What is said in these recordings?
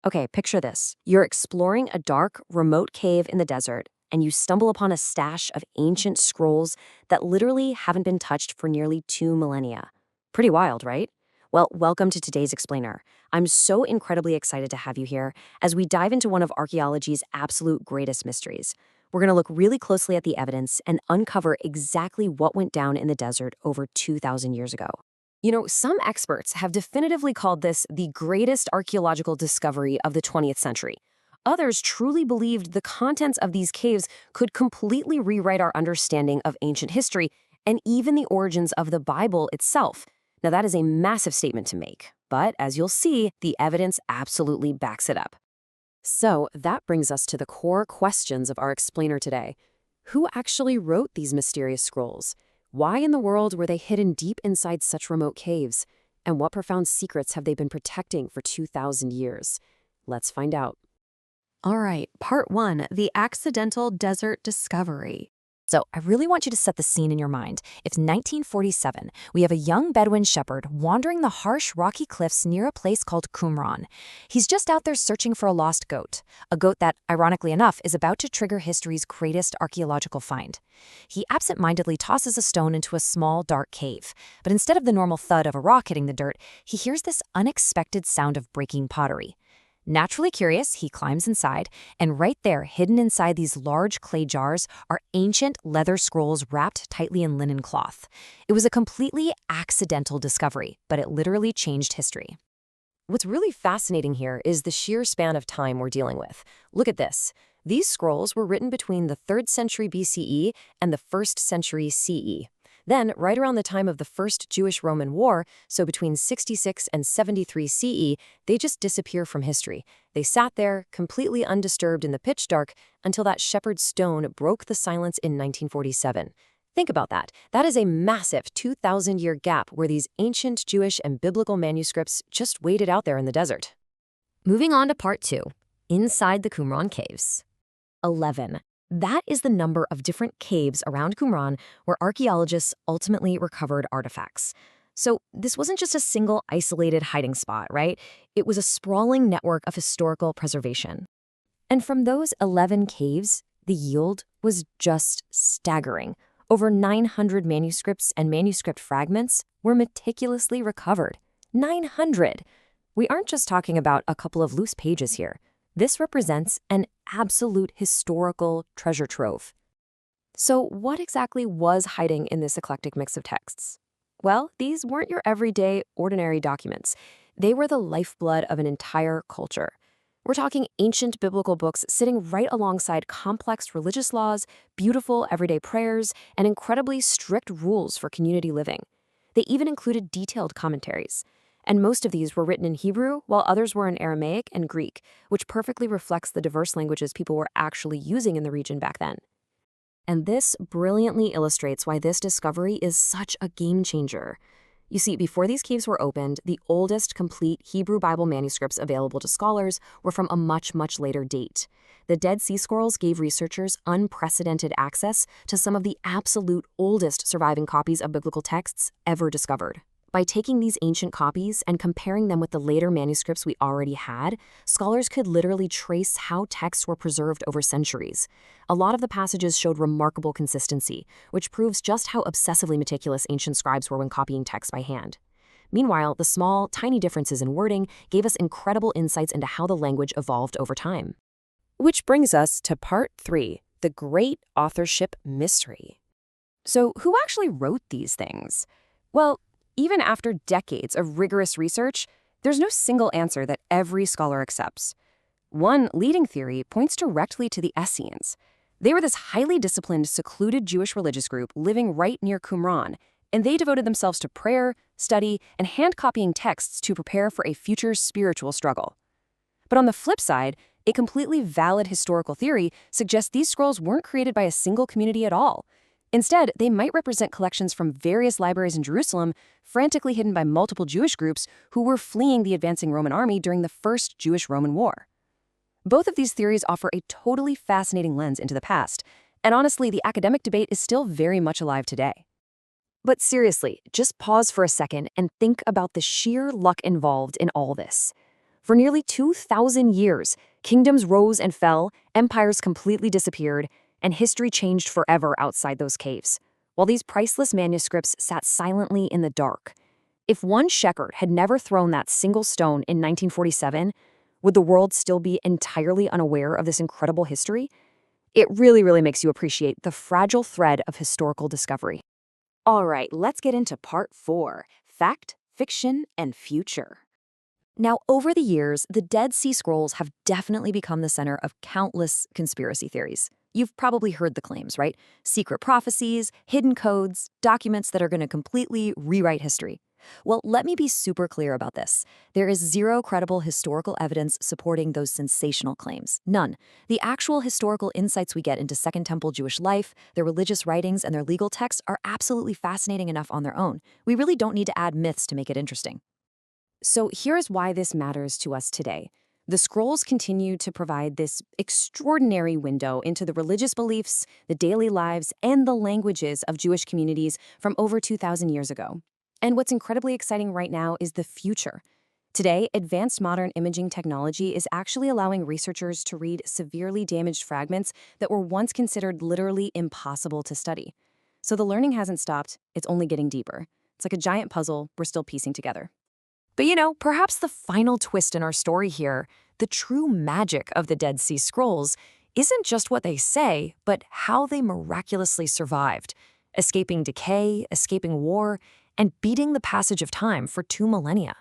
Okay, picture this. You're exploring a dark, remote cave in the desert, and you stumble upon a stash of ancient scrolls that literally haven't been touched for nearly 2 millennia. Pretty wild, right? Well, welcome to today's Explainer. I'm so incredibly excited to have you here as we dive into one of archaeology's absolute greatest mysteries. We're going to look really closely at the evidence and uncover exactly what went down in the desert over 2,000 years ago. Some experts have definitively called this the greatest archaeological discovery of the 20th century. Others truly believed the contents of these caves could completely rewrite our understanding of ancient history and even the origins of the Bible itself. Now, that is a massive statement to make, but as you'll see, the evidence absolutely backs it up. So that brings us to the core questions of our explainer today. Who actually wrote these mysterious scrolls? Why in the world were they hidden deep inside such remote caves? And what profound secrets have they been protecting for 2,000 years? Let's find out. All right, part 1, the accidental desert discovery. So I really want you to set the scene in your mind. It's 1947. We have a young Bedouin shepherd wandering the harsh, rocky cliffs near a place called Qumran. He's just out there searching for a lost goat, a goat that, ironically enough, is about to trigger history's greatest archaeological find. He absent-mindedly tosses a stone into a small, dark cave, but instead of the normal thud of a rock hitting the dirt, he hears this unexpected sound of breaking pottery. Naturally curious, he climbs inside, and right there, hidden inside these large clay jars, are ancient leather scrolls wrapped tightly in linen cloth. It was a completely accidental discovery, but it literally changed history. What's really fascinating here is the sheer span of time we're dealing with. Look at this. These scrolls were written between the 3rd century BCE and the 1st century CE. Then, right around the time of the First Jewish-Roman War, so between 66 and 73 CE, they just disappear from history. They sat there, completely undisturbed in the pitch dark, until that shepherd's stone broke the silence in 1947. Think about that. That is a massive 2,000-year gap where these ancient Jewish and biblical manuscripts just waited out there in the desert. Moving on to part 2, inside the Qumran caves. 11. That is the number of different caves around Qumran where archaeologists ultimately recovered artifacts. So this wasn't just a single isolated hiding spot, right? It was a sprawling network of historical preservation. And from those 11 caves, the yield was just staggering. Over 900 manuscripts and manuscript fragments were meticulously recovered. 900! We aren't just talking about a couple of loose pages here. This represents an absolute historical treasure trove. So what exactly was hiding in this eclectic mix of texts? Well, these weren't your everyday, ordinary documents. They were the lifeblood of an entire culture. We're talking ancient biblical books sitting right alongside complex religious laws, beautiful everyday prayers, and incredibly strict rules for community living. They even included detailed commentaries. And most of these were written in Hebrew, while others were in Aramaic and Greek, which perfectly reflects the diverse languages people were actually using in the region back then. And this brilliantly illustrates why this discovery is such a game changer. You see, before these caves were opened, the oldest complete Hebrew Bible manuscripts available to scholars were from a much, much later date. The Dead Sea Scrolls gave researchers unprecedented access to some of the absolute oldest surviving copies of biblical texts ever discovered. By taking these ancient copies and comparing them with the later manuscripts we already had, scholars could literally trace how texts were preserved over centuries. A lot of the passages showed remarkable consistency, which proves just how obsessively meticulous ancient scribes were when copying texts by hand. Meanwhile, the small, tiny differences in wording gave us incredible insights into how the language evolved over time. Which brings us to part 3, the great authorship mystery. So who actually wrote these things? Well, even after decades of rigorous research, there's no single answer that every scholar accepts. One leading theory points directly to the Essenes. They were this highly disciplined, secluded Jewish religious group living right near Qumran, and they devoted themselves to prayer, study, and hand-copying texts to prepare for a future spiritual struggle. But on the flip side, a completely valid historical theory suggests these scrolls weren't created by a single community at all. Instead, they might represent collections from various libraries in Jerusalem, frantically hidden by multiple Jewish groups who were fleeing the advancing Roman army during the First Jewish-Roman War. Both of these theories offer a totally fascinating lens into the past, and honestly, the academic debate is still very much alive today. But seriously, just pause for a second and think about the sheer luck involved in all this. For nearly 2,000 years, kingdoms rose and fell, empires completely disappeared, and history changed forever outside those caves, while these priceless manuscripts sat silently in the dark. If one shepherd had never thrown that single stone in 1947, would the world still be entirely unaware of this incredible history? It really makes you appreciate the fragile thread of historical discovery. All right, let's get into part 4, fact, fiction, and future. Now, over the years, the Dead Sea Scrolls have definitely become the center of countless conspiracy theories. You've probably heard the claims, right? Secret prophecies, hidden codes, documents that are going to completely rewrite history. Well, let me be super clear about this. There is zero credible historical evidence supporting those sensational claims. None. The actual historical insights we get into Second Temple Jewish life, their religious writings, and their legal texts are absolutely fascinating enough on their own. We really don't need to add myths to make it interesting. So here's why this matters to us today. The scrolls continue to provide this extraordinary window into the religious beliefs, the daily lives, and the languages of Jewish communities from over 2,000 years ago. And what's incredibly exciting right now is the future. Today, advanced modern imaging technology is actually allowing researchers to read severely damaged fragments that were once considered literally impossible to study. So the learning hasn't stopped, it's only getting deeper. It's like a giant puzzle we're still piecing together. But perhaps the final twist in our story here, the true magic of the Dead Sea Scrolls, isn't just what they say, but how they miraculously survived, escaping decay, escaping war, and beating the passage of time for 2 millennia.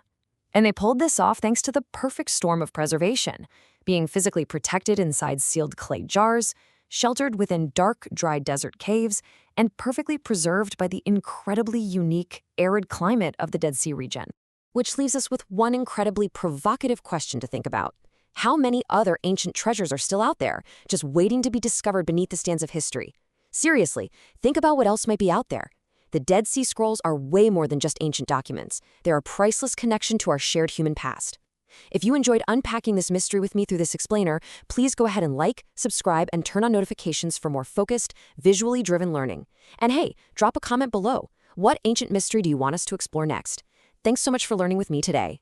And they pulled this off thanks to the perfect storm of preservation, being physically protected inside sealed clay jars, sheltered within dark, dry desert caves, and perfectly preserved by the incredibly unique, arid climate of the Dead Sea region. Which leaves us with one incredibly provocative question to think about. How many other ancient treasures are still out there, just waiting to be discovered beneath the sands of history? Seriously, think about what else might be out there. The Dead Sea Scrolls are way more than just ancient documents. They're a priceless connection to our shared human past. If you enjoyed unpacking this mystery with me through this explainer, please go ahead and like, subscribe, and turn on notifications for more focused, visually driven learning. And hey, drop a comment below. What ancient mystery do you want us to explore next? Thanks so much for learning with me today.